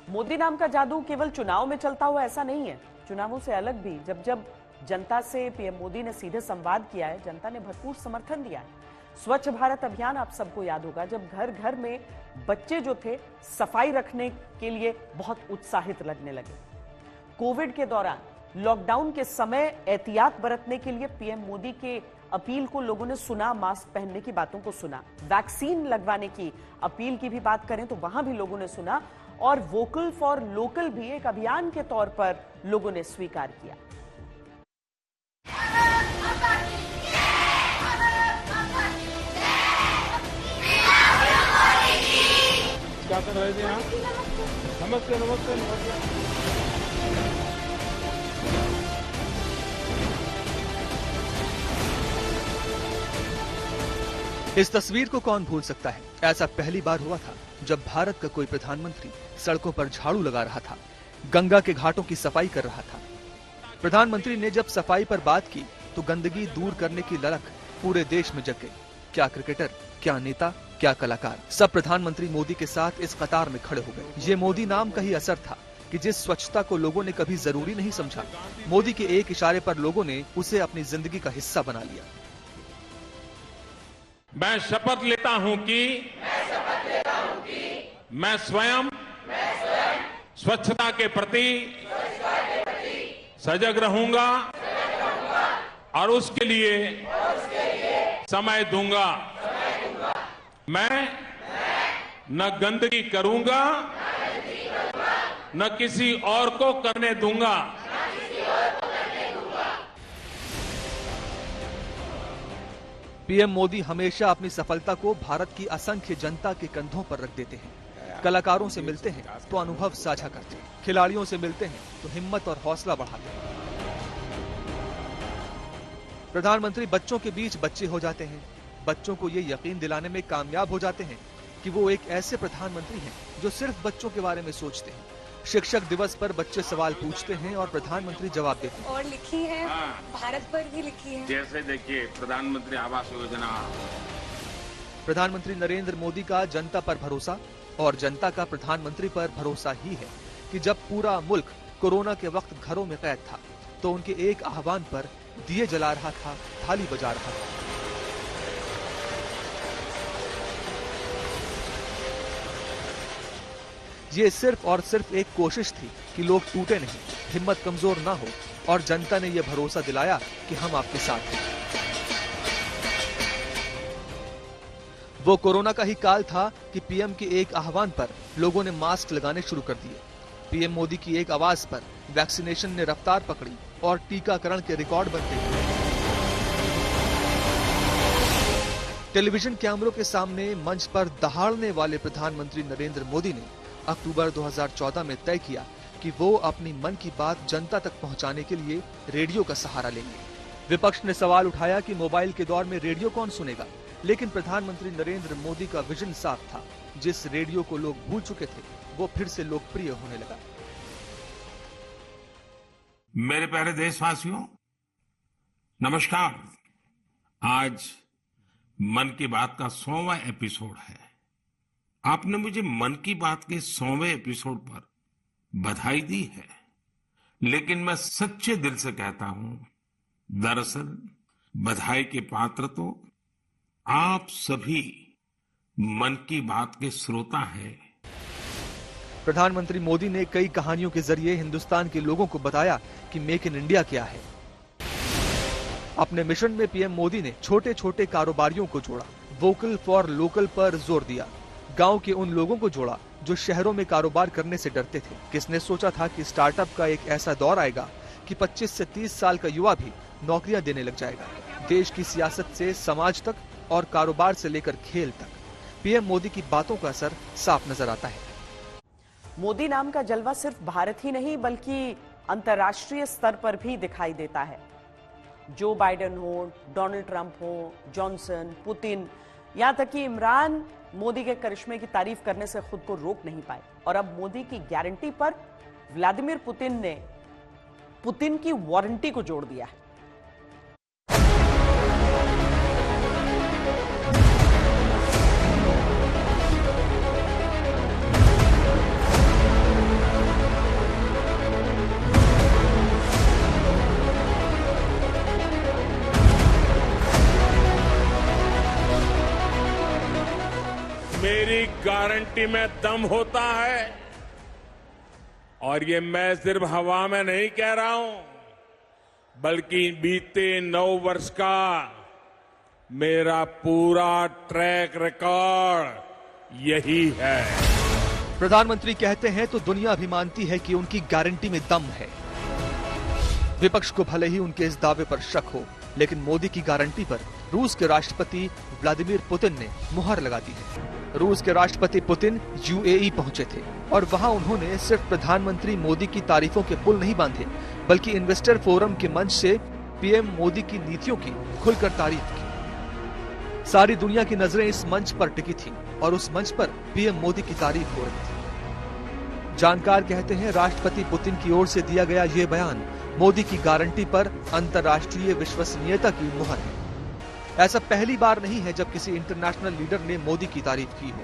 मोदी नाम का जादू केवल चुनाव में चलता हुआ ऐसा नहीं है। चुनावों से अलग भी जब जब जनता से पीएम मोदी ने सीधे संवाद किया है, जनता ने भरपूर समर्थन दिया है। स्वच्छ भारत अभियान आप सबको याद होगा, जब घर घर में बच्चे जो थे सफाई रखने के लिए बहुत उत्साहित लगने लगे। कोविड के दौरान लॉकडाउन के समय एहतियात बरतने के लिए पीएम मोदी के अपील को लोगों ने सुना, मास्क पहनने की बातों को सुना। वैक्सीन लगवाने की अपील की भी बात करें तो वहां भी लोगों ने सुना, और वोकल फॉर लोकल भी एक अभियान के तौर पर लोगों ने स्वीकार किया। क्या कर रहे थे आप? नमस्ते नमस्ते नमस्ते। इस तस्वीर को कौन भूल सकता है। ऐसा पहली बार हुआ था जब भारत का कोई प्रधानमंत्री सड़कों पर झाड़ू लगा रहा था, गंगा के घाटों की सफाई कर रहा था। प्रधानमंत्री ने जब सफाई पर बात की तो गंदगी दूर करने की ललक पूरे देश में जग गई। क्या क्रिकेटर, क्या नेता, क्या कलाकार, सब प्रधानमंत्री मोदी के साथ इस कतार में खड़े हो गए। ये मोदी नाम का ही असर था कि जिस स्वच्छता को लोगों ने कभी जरूरी नहीं समझा, मोदी के एक इशारे पर लोगों ने उसे अपनी जिंदगी का हिस्सा बना लिया। मैं शपथ लेता हूं कि मैं स्वयं स्वच्छता के प्रति सजग रहूंगा और उसके लिए समय दूंगा। मैं न गंदगी करूंगा, न किसी और को करने दूंगा। पीएम मोदी हमेशा अपनी सफलता को भारत की असंख्य जनता के कंधों पर रख देते हैं। कलाकारों से मिलते हैं तो अनुभव साझा करते हैं, खिलाड़ियों से मिलते हैं तो हिम्मत और हौसला बढ़ाते हैं। प्रधानमंत्री बच्चों के बीच बच्चे हो जाते हैं, बच्चों को ये यकीन दिलाने में कामयाब हो जाते हैं कि वो एक ऐसे प्रधानमंत्री हैं जो सिर्फ बच्चों के बारे में सोचते हैं। शिक्षक दिवस पर बच्चे सवाल पूछते हैं और प्रधानमंत्री जवाब देते हैं। और लिखी है, भारत पर भी लिखी है। जैसे देखिए प्रधानमंत्री आवास योजना। प्रधानमंत्री नरेंद्र मोदी का जनता पर भरोसा और जनता का प्रधानमंत्री पर भरोसा ही है कि जब पूरा मुल्क कोरोना के वक्त घरों में कैद था तो उनके एक आह्वान पर दिए जला रहा था, थाली बजा रहा था। ये सिर्फ और सिर्फ एक कोशिश थी कि लोग टूटे नहीं, हिम्मत कमजोर ना हो, और जनता ने यह भरोसा दिलाया कि हम आपके साथ हैं। वो कोरोना का ही काल था कि पीएम के एक आह्वान पर लोगों ने मास्क लगाने शुरू कर दिए। पीएम मोदी की एक आवाज पर वैक्सीनेशन ने रफ्तार पकड़ी और टीकाकरण के रिकॉर्ड बनते गए। टेलीविजन कैमरों के सामने मंच पर दहाड़ने वाले प्रधानमंत्री नरेंद्र मोदी ने अक्टूबर 2014 में तय किया कि वो अपनी मन की बात जनता तक पहुंचाने के लिए रेडियो का सहारा लेंगे। विपक्ष ने सवाल उठाया कि मोबाइल के दौर में रेडियो कौन सुनेगा, लेकिन प्रधानमंत्री नरेंद्र मोदी का विजन साफ था। जिस रेडियो को लोग भूल चुके थे वो फिर से लोकप्रिय होने लगा। मेरे प्यारे देशवासियों, नमस्कार। आज मन की बात का 100वां एपिसोड है। आपने मुझे मन की बात के 100वें एपिसोड पर बधाई दी है, लेकिन मैं सच्चे दिल से कहता हूं, दरअसल बधाई के पात्र तो आप सभी मन की बात के श्रोता हैं। प्रधानमंत्री मोदी ने कई कहानियों के जरिए हिंदुस्तान के लोगों को बताया कि मेक इन इंडिया क्या है। अपने मिशन में पीएम मोदी ने छोटे छोटे कारोबारियों को जोड़ा, वोकल फॉर लोकल पर जोर दिया, गांव के उन लोगों को जोड़ा जो शहरों में कारोबार करने से डरते थे। किसने सोचा था कि स्टार्टअप का एक ऐसा दौर आएगा कि 25 से 30 साल का युवा भी नौकरियां देने लग जाएगा। देश की सियासत से समाज तक और कारोबार से लेकर खेल तक पीएम मोदी की बातों का असर साफ नजर आता है। मोदी नाम का जलवा सिर्फ भारत ही नहीं बल्कि अंतर्राष्ट्रीय स्तर पर भी दिखाई देता है। जो बाइडेन हो, डोनाल्ड ट्रंप हो, जॉनसन, पुतिन, यहां तक कि इमरान मोदी के करिश्मे की तारीफ करने से खुद को रोक नहीं पाए। और अब मोदी की गारंटी पर व्लादिमीर पुतिन ने पुतिन की वारंटी को जोड़ दिया है। की गारंटी में दम होता है, और ये मैं सिर्फ हवा में नहीं कह रहा हूं, बल्कि बीते 9 वर्ष का मेरा पूरा ट्रैक रिकॉर्ड यही है। प्रधानमंत्री कहते हैं तो दुनिया भी मानती है कि उनकी गारंटी में दम है। विपक्ष को भले ही उनके इस दावे पर शक हो, लेकिन मोदी की गारंटी पर रूस के राष्ट्रपति व्लादिमीर पुतिन ने मुहर लगा दी है। रूस के राष्ट्रपति पुतिन यूएई पहुंचे थे और वहां उन्होंने सिर्फ प्रधानमंत्री मोदी की तारीफों के पुल नहीं बांधे, बल्कि इन्वेस्टर फोरम के मंच से पीएम मोदी की नीतियों की खुलकर तारीफ की। सारी दुनिया की नजरें इस मंच पर टिकी थी और उस मंच पर पीएम मोदी की तारीफ हो रही थी। जानकार कहते हैं राष्ट्रपति पुतिन की ओर से दिया गया ये बयान मोदी की गारंटी पर अंतर्राष्ट्रीय विश्वसनीयता की मुहर है। ऐसा पहली बार नहीं है जब किसी इंटरनेशनल लीडर ने मोदी की तारीफ की हो।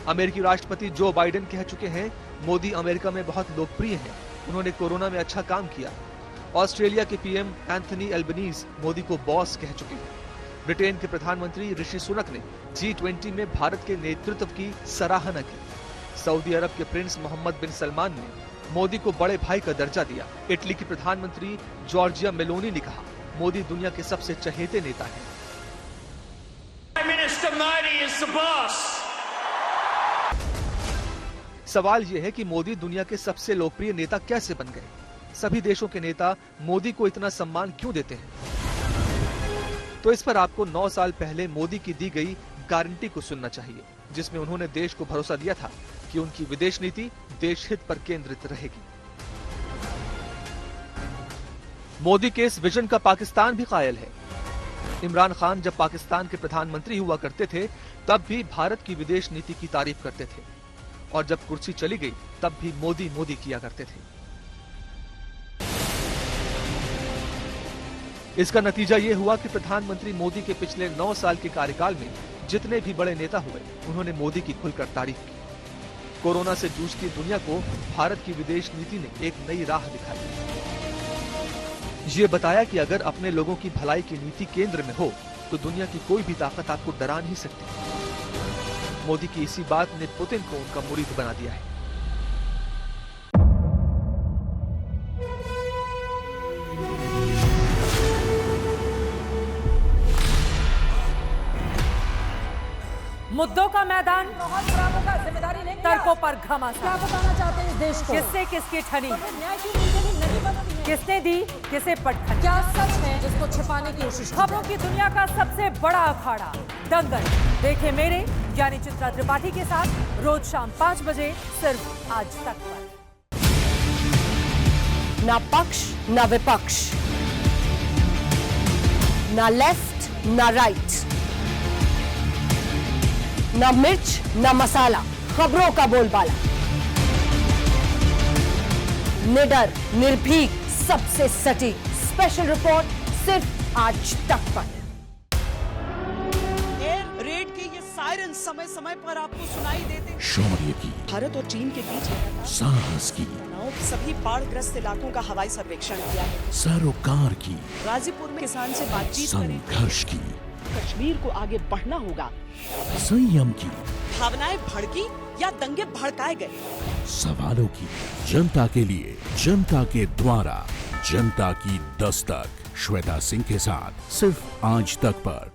अमेरिकी राष्ट्रपति जो बाइडेन कह चुके हैं मोदी अमेरिका में बहुत लोकप्रिय हैं। उन्होंने कोरोना में अच्छा काम किया। ऑस्ट्रेलिया के पीएम एंथनी एल्बनीज मोदी को बॉस कह चुके हैं। ब्रिटेन के प्रधानमंत्री ऋषि सुनक ने G20 में भारत के नेतृत्व की सराहना की। सऊदी अरब के प्रिंस मोहम्मद बिन सलमान ने मोदी को बड़े भाई का दर्जा दिया। इटली की प्रधानमंत्री जॉर्जिया मेलोनी ने कहा मोदी दुनिया के सबसे चहेते नेता हैं। सवाल यह है कि मोदी दुनिया के सबसे लोकप्रिय नेता कैसे बन गए? सभी देशों के नेता मोदी को इतना सम्मान क्यों देते हैं? तो इस पर आपको 9 साल पहले मोदी की दी गई गारंटी को सुनना चाहिए, जिसमें उन्होंने देश को भरोसा दिया था कि उनकी विदेश नीति देश हित पर केंद्रित रहेगी। मोदी के इस विजन का पाकिस्तान भी कायल है। इमरान खान जब पाकिस्तान के प्रधानमंत्री हुआ करते थे तब भी भारत की विदेश नीति की तारीफ करते थे, और जब कुर्सी चली गई तब भी मोदी मोदी किया करते थे। इसका नतीजा ये हुआ कि प्रधानमंत्री मोदी के पिछले 9 साल के कार्यकाल में जितने भी बड़े नेता हुए उन्होंने मोदी की खुलकर तारीफ की। कोरोना से जूझती दुनिया को भारत की विदेश नीति ने एक नई राह दिखाई। ये बताया कि अगर अपने लोगों की भलाई की नीति केंद्र में हो तो दुनिया की कोई भी ताकत आपको डरा नहीं सकती। मोदी की इसी बात ने पुतिन को उनका मुरीद बना दिया है। मुद्दों का मैदान, जिम्मेदारी नहीं, तर्कों पर घमासान। क्या बताना चाहते हैं इस देश को? किससे किसकी ठनी, न्याय की नीति नहीं बनती है। किसने दी किसे पटखनी। क्या सच है जिसको छिपाने की कोशिश की खबरों की दुनिया का सबसे बड़ा अखाड़ा दंगल देखे मेरे यानी चित्रा त्रिपाठी के साथ रोज शाम 5 बजे सिर्फ आज तक पर। ना पक्ष ना विपक्ष, ना लेफ्ट ना राइट, ना मिर्च ना मसाला, खबरों का बोलबाला, निडर निर्भीक सबसे सटीक स्पेशल रिपोर्ट सिर्फ आज तक पर। एयर रेड के ये सायरन समय समय पर आपको सुनाई देते। शौर्य की, भारत और चीन के बीच साहस की, सभी बाढ़ग्रस्त इलाकों का हवाई सर्वेक्षण किया है। सरोकार की, गाजीपुर में किसान से बातचीत करें। संघर्ष की, कश्मीर को आगे बढ़ना होगा। संयम की, भावनाएं भड़की या दंगे भड़काए गए। सवालों की, जनता के लिए, जनता के द्वारा, जनता की दस्तक। श्वेता सिंह के साथ सिर्फ आज तक पर।